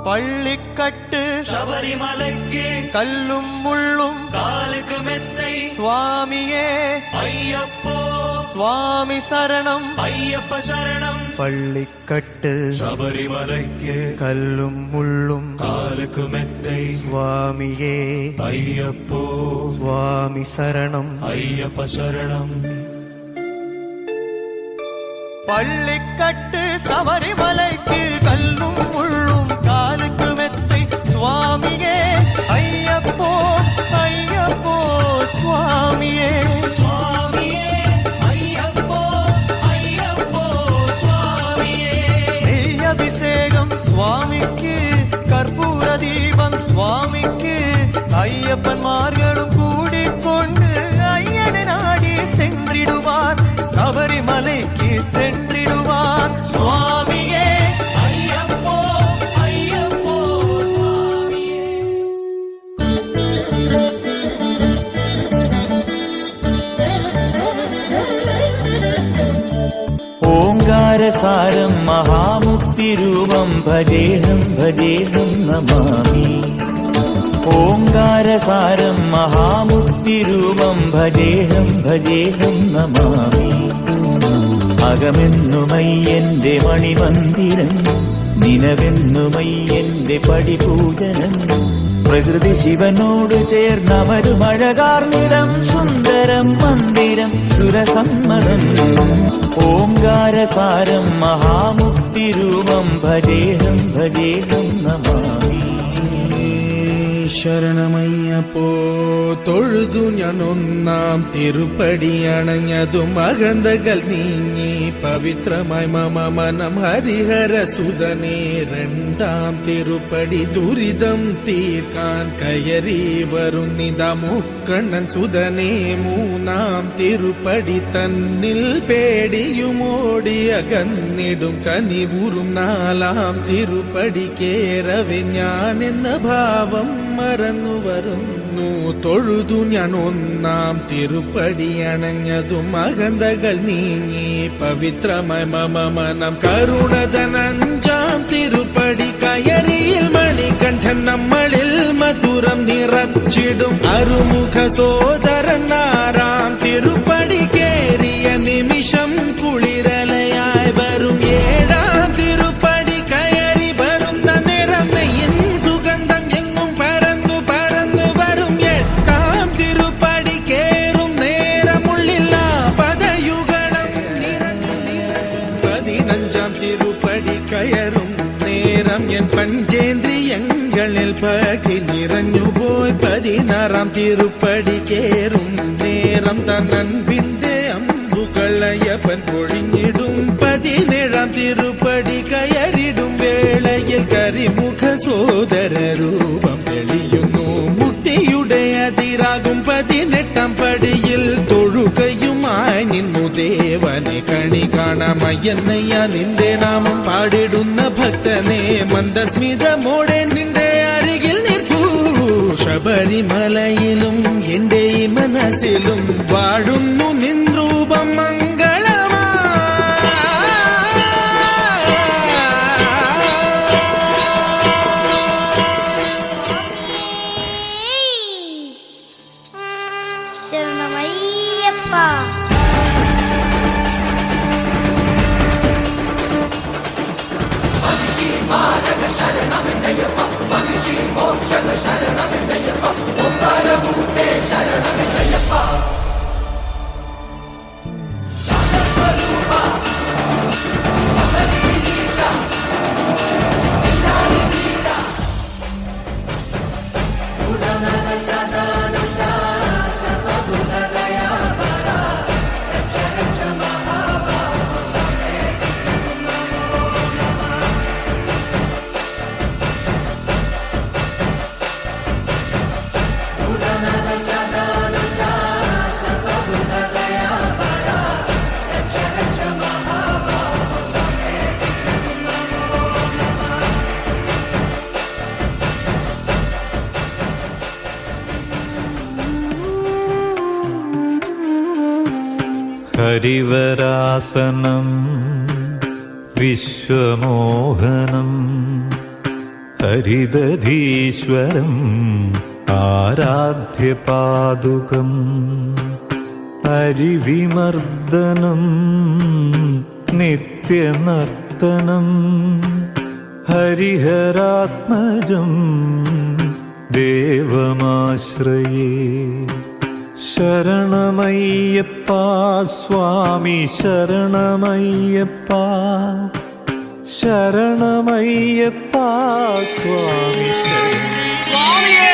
പള്ളിക്കട്ട് ശബരിമലയ്ക്ക് കല്ലും മുള്ളും കാലുക്ക് മെത്തൈ സ്വാമിയേ അയ്യപ്പോ സ്വാമി ശരണം അയ്യപ്പ ശരണം. പള്ളിക്കട്ട് ശബരിമലയ്ക്ക് കല്ലും മുള്ളും കാലുക്ക് മെത്തൈ സ്വാമിയേ അയ്യപ്പോ സ്വാമി ശരണം അയ്യപ്പ ശരണം. പള്ളിക്കട്ട് ശബരിമലയ്ക്ക് കല്ലും മുള്ളും കാലുക്ക് മെത്തൈ സ്വാമിയേ അയ്യപ്പോ അയ്യപ്പോ സ്വാമിയേ സ്വാമിയേ അയ്യപ്പോ അയ്യപ്പോ സ്വാമിയേ. നെയ്യഭിഷേകം സ്വാമിക്ക് കർപ്പൂര ദീപം സ്വാമിക്ക് അയ്യപ്പന്മാர்களுം കൂടിക്കൊണ്ട് അയ്യനെ നാടി സെன்றிடுவார் ശബരിമലയ്ക്ക് സെன்றிடுவார் സ്വാമിയേ അയ്യപ്പോ അയ്യപ്പോ സ്വാമിയേ. ഓംകാരസാരം മഹാമുക്തിരൂപം ഭജേഹം ഭജേഹം നമാമി. ഓംകാരസാരം മഹാമുക്തിരൂപം ഭജേഹം ഭജേഹം നമാമി. അകമെന്നുമയ്യന്റെ മണിമന്ദിരം നിലവെന്നുമയ്യന്റെ പടിപൂജനം. പ്രകൃതി ശിവനോട് ചേർന്നവരുമഴകാർന്നിടം സുന്ദരം മന്ദിരം സുരസമ്മതം. ഓംകാരസാരം മഹാമുക്തിരൂപം ഭജേഹം ഭജേഹം നമാമി. ശരണമയ്യപ്പോ തൊഴുതു ഞാൻ ഒന്നാം തിരുപ്പടി അണഞ്ഞതും അകന്തകൾ നീങ്ങി പവിത്രമായി മമ മനം ഹരിഹരസുതനേ. രണ്ടാം തിരുപ്പടി ദുരിതം തീർക്കാൻ കയറി വരുന്നിതാ മുക്കണ്ണൻ സുതനേ. മൂന്നാം തിരുപ്പടി തന്നിൽ പേടിയുമോടി അകന്നിടും കനിവുറും. നാലാം തിരുപ്പടി കേറവെ ഞാൻ എന്ന ഭാവം മറന്നു വരുന്നു. തൊഴുതു ഞാൻ ഒന്നാം തിരുപ്പടി അണഞ്ഞതും അകന്തകൾ നീങ്ങി പവിത്രമായി മമ മനം കരുണതൻ. അഞ്ചാം തിരുപ്പടി കയറിയിൽ മണികണ്ഠൻ നമ്മളിൽ മധുരം നിറച്ചിടും അരുമുഖ സോദരൻ. ആറാം തിരുപ്പടി കേറിയ നിമിഷം കുളിരലയായി വരും. ഏഴാം തിരുപ്പടി കയറി വരുന്ന നിറം നെയ്യിൻ സുഗന്ധം എങ്ങും പരന്നു പരന്നു വരും. എട്ടാം തിരുപ്പടി കേറും നേരമുള്ളില്ല പദയുഗളം നിറഞ്ഞു നിറഞ്ഞു. 15-ാം തിരുപ്പടി കയറും നേരം എൻ പഞ്ചേന്ദ്രിയങ്ങളിൽ പകി നിറഞ്ഞുപോയി. 16-ാം തിരുപ്പടി കേറും നേരം തന്നൻപിന്റെ അമ്പുകളയപ്പൻ പൊഴിഞ്ഞിടും. 17-ാം തിരുപ്പടി കയറിടും വേളയിൽ കരിമുഖ സോദര രൂപം തെളിയുന്നു. മുക്തിയുടെ അതിരാകും 18-ാം പടിയിൽ തൊഴുകയുമായി നിന്നു ദേവനെ. കണി കാണാമയ്യന്നയ്യ നിന്റെ നാമം പാടിടുന്ന ഭക്തനെ. മന്ദസ്മിതമോടെ നിന്റെ അരികിൽ നിൽക്കൂ. ശബരിമലയിലും എന്റെ ഈ മനസ്സിലും വാഴുന്നു നിൻ രൂപം മംഗളമാ. ശരണമയ്യപ്പ. ഹരിവരാസനം വിശ്വമോഹനം ഹരിദധീശ്വരം ആരാധ്യപാദുകം ഹരിവിമർദ്ദനം നിത്യനർത്തനം ഹരിഹരാത്മജം ദേവമാശ്രയേ ശരണമയ്യപ്പ സ്വാമി ശരണമയ്യപ്പ ശരണമയ്യപ്പ സ്വാമി ശരണം സ്വാമിയേ